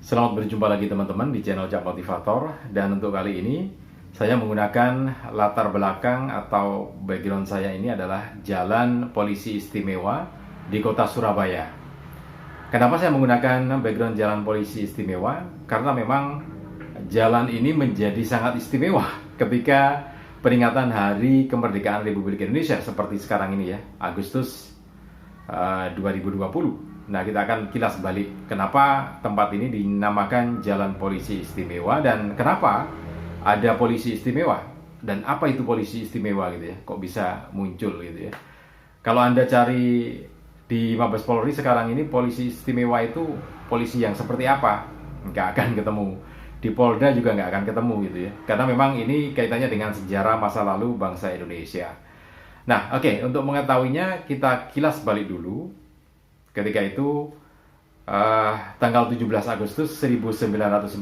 Selamat berjumpa lagi teman-teman di channel Cak Motivator. Dan untuk kali ini saya menggunakan latar belakang atau background saya ini adalah Jalan Polisi Istimewa di kota Surabaya. Kenapa saya menggunakan background Jalan Polisi Istimewa? Karena memang jalan ini menjadi sangat istimewa ketika peringatan Hari Kemerdekaan Republik Indonesia seperti sekarang ini ya, Agustus 2020. Nah, kita akan kilas balik kenapa tempat ini dinamakan Jalan Polisi Istimewa dan kenapa ada polisi istimewa dan apa itu polisi istimewa gitu ya, kok bisa muncul gitu ya. Kalau Anda cari di Mabes Polri sekarang ini polisi istimewa itu polisi yang seperti apa, nggak akan ketemu. Di Polda juga nggak akan ketemu gitu ya, karena memang ini kaitannya dengan sejarah masa lalu bangsa Indonesia. Nah, oke, untuk mengetahuinya kita kilas balik dulu. Ketika itu tanggal 17 Agustus 1945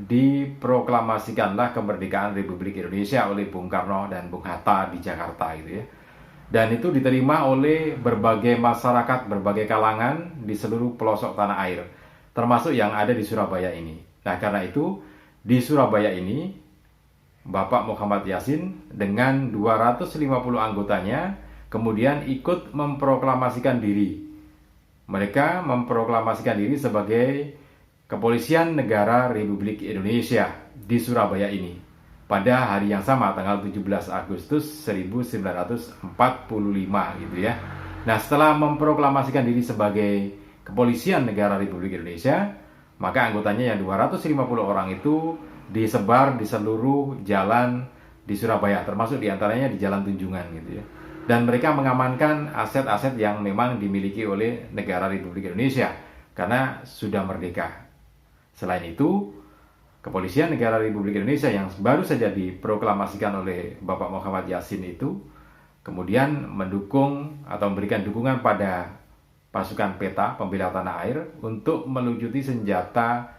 diproklamasikanlah kemerdekaan Republik Indonesia oleh Bung Karno dan Bung Hatta di Jakarta gitu ya. Dan itu diterima oleh berbagai masyarakat, berbagai kalangan di seluruh pelosok tanah air, termasuk yang ada di Surabaya ini. Nah, karena itu di Surabaya ini Bapak Muhammad Yasin dengan 250 anggotanya kemudian ikut memproklamasikan diri. Mereka memproklamasikan diri sebagai Kepolisian Negara Republik Indonesia di Surabaya ini pada hari yang sama, tanggal 17 Agustus 1945 gitu ya. Nah, setelah memproklamasikan diri sebagai Kepolisian Negara Republik Indonesia, maka anggotanya yang 250 orang itu disebar di seluruh jalan di Surabaya, termasuk diantaranya di Jalan Tunjungan gitu ya. Dan mereka mengamankan aset-aset yang memang dimiliki oleh negara Republik Indonesia karena sudah merdeka. Selain itu, Kepolisian Negara Republik Indonesia yang baru saja diproklamasikan oleh Bapak Muhammad Yasin itu kemudian mendukung atau memberikan dukungan pada pasukan PETA pembela tanah air untuk melucuti senjata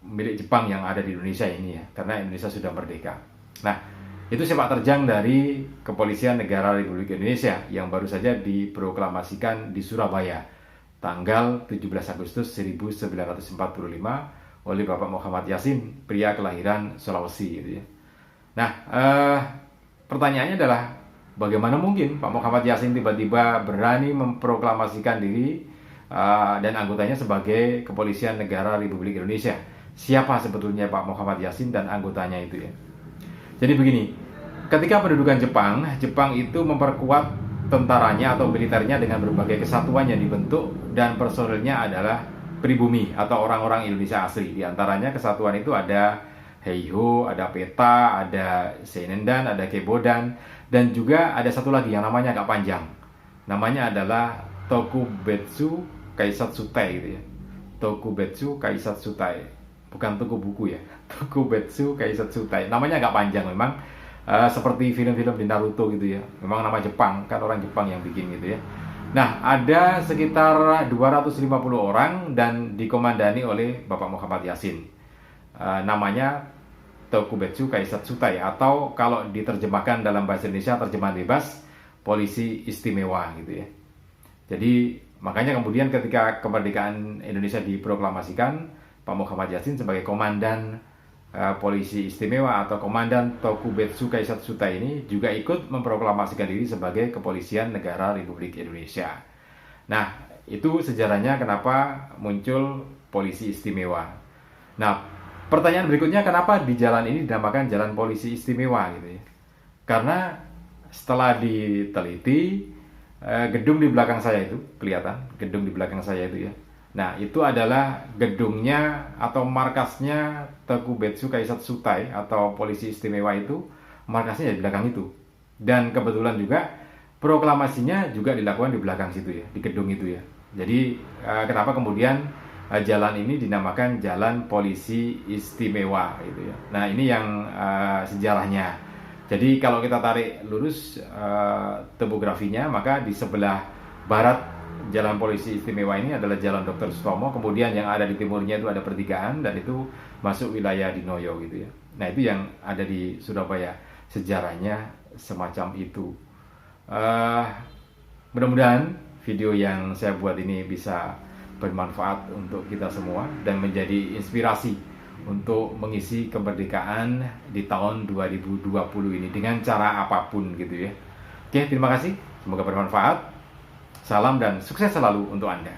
milik Jepang yang ada di Indonesia ini ya, karena Indonesia sudah merdeka. Nah, itu sepak terjang dari Kepolisian Negara Republik Indonesia yang baru saja diproklamasikan di Surabaya tanggal 17 Agustus 1945 oleh Bapak Muhammad Yasin, pria kelahiran Sulawesi gitu ya. Nah, pertanyaannya adalah bagaimana mungkin Pak Muhammad Yasin tiba-tiba berani memproklamasikan diri dan anggotanya sebagai Kepolisian Negara Republik Indonesia? Siapa sebetulnya Pak Muhammad Yasin dan anggotanya itu ya? Jadi begini, ketika pendudukan Jepang itu memperkuat tentaranya atau militernya dengan berbagai kesatuan yang dibentuk dan personilnya adalah pribumi atau orang-orang Indonesia asli. Di antaranya kesatuan itu ada Heiho, ada PETA, ada Seinendan, ada Kebodan, dan juga ada satu lagi yang namanya agak panjang. Namanya adalah Tokubetsu Kaisatsutai gitu ya. Tokubetsu Kaisatsutai. Bukan toko buku ya, Tokubetsu Kaisatsutai. Namanya agak panjang memang, seperti film-film di Naruto gitu ya. Memang nama Jepang, kan orang Jepang yang bikin gitu ya. Nah, ada sekitar 250 orang dan dikomandani oleh Bapak Muhammad Yasin. Namanya Tokubetsu Kaisatsutai, atau kalau diterjemahkan dalam bahasa Indonesia terjemahan bebas, polisi istimewa gitu ya. Jadi makanya kemudian ketika kemerdekaan Indonesia diproklamasikan, Pak Muhammad Yasin sebagai komandan polisi istimewa atau komandan Tokubetsu Kaisatsutai ini juga ikut memproklamasikan diri sebagai Kepolisian Negara Republik Indonesia. Nah, itu sejarahnya kenapa muncul polisi istimewa. Nah, pertanyaan berikutnya, kenapa di jalan ini dinamakan Jalan Polisi Istimewa gitu ya? Karena setelah diteliti, gedung di belakang saya itu kelihatan, gedung di belakang saya itu ya. Nah, itu adalah gedungnya atau markasnya Tokubetsu Kaisatsutai atau polisi istimewa itu, markasnya di belakang itu. Dan kebetulan juga proklamasinya juga dilakukan di belakang situ ya, di gedung itu ya. Jadi kenapa kemudian jalan ini dinamakan Jalan Polisi Istimewa gitu ya. Nah, ini yang sejarahnya. Jadi kalau kita tarik lurus topografinya, maka di sebelah barat Jalan Polisi Istimewa ini adalah Jalan Dr. Sutomo, kemudian yang ada di timurnya itu ada pertigaan dan itu masuk wilayah Dinoyo gitu ya. Nah, itu yang ada di Surabaya, sejarahnya semacam itu. Mudah-mudahan video yang saya buat ini bisa bermanfaat untuk kita semua dan menjadi inspirasi untuk mengisi kemerdekaan di tahun 2020 ini dengan cara apapun gitu ya. Oke, terima kasih. Semoga bermanfaat. Salam dan sukses selalu untuk Anda.